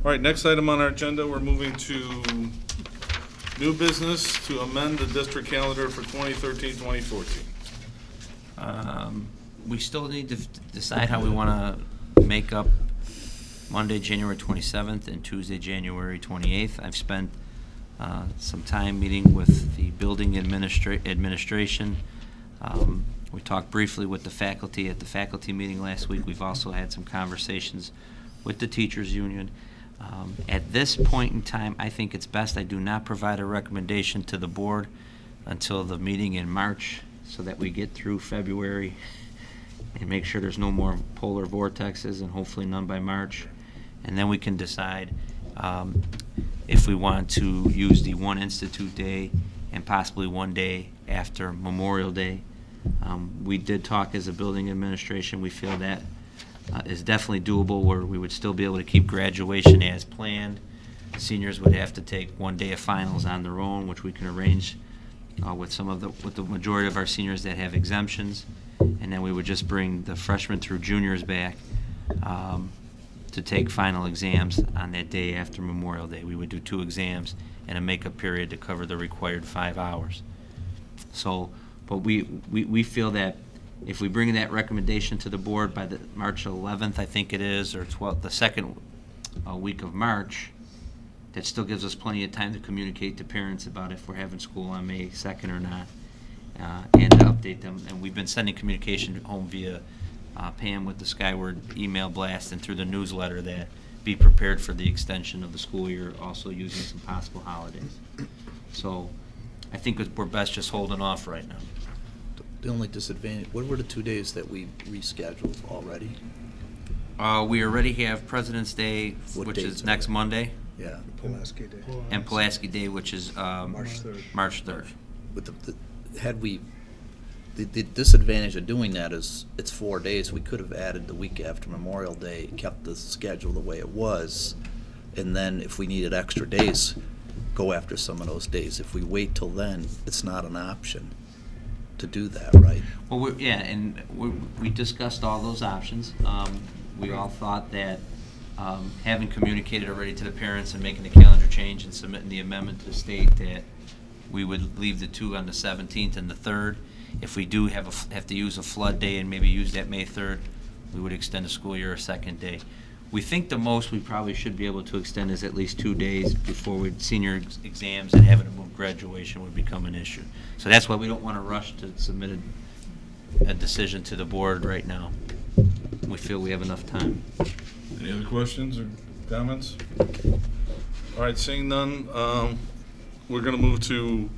All right, next item on our agenda, we're moving to new business to amend the district calendar for 2013-2014. We still need to decide how we want to make up Monday, January 27th and Tuesday, January 28th. I've spent some time meeting with the building administration. We talked briefly with the faculty at the faculty meeting last week. We've also had some conversations with the teachers union. At this point in time, I think it's best I do not provide a recommendation to the board until the meeting in March, so that we get through February and make sure there's no more polar vortexes, and hopefully none by March. And then we can decide if we want to use the one institute day and possibly one day after Memorial Day. We did talk as a building administration. We feel that is definitely doable, where we would still be able to keep graduation as planned. Seniors would have to take one day of finals on their own, which we can arrange with the majority of our seniors that have exemptions, and then we would just bring the freshmen through juniors back to take final exams on that day after Memorial Day. We would do 2 exams and a makeup period to cover the required 5 hours. So, but we feel that if we bring that recommendation to the board by the March 11th, I think it is, or 12th, the second week of March, that still gives us plenty of time to communicate to parents about if we're having school on May 2nd or not, and to update them. And we've been sending communication home via Pam with the Skyward email blast and through the newsletter that be prepared for the extension of the school year, also using some possible holidays. So I think we're best just holding off right now. The only disadvantage, what were the 2 days that we rescheduled already? We already have President's Day, What which dates is are next they? Monday, Yeah. Pulaski Day. and Pulaski Day, which is March 3rd. March 3rd. But the disadvantage of doing that is it's 4 days. We could have added the week after Memorial Day, kept the schedule the way it was, and then if we needed extra days, go after some of those days. If we wait till then, it's not an option to do that, right? Well, we discussed all those options. We all thought that having communicated already to the parents and making the calendar change and submitting the amendment to the state, that we would leave the 2 on the 17th and the 3rd. If we do have to use a flood day and maybe use that May 3rd, we would extend the school year a second day. We think the most we probably should be able to extend is at least 2 days before senior exams, and having to move graduation would become an issue. So that's why we don't want to rush to submit a decision to the board right now. We feel we have enough time. Any other questions or comments? All right, seeing none, we're going to move to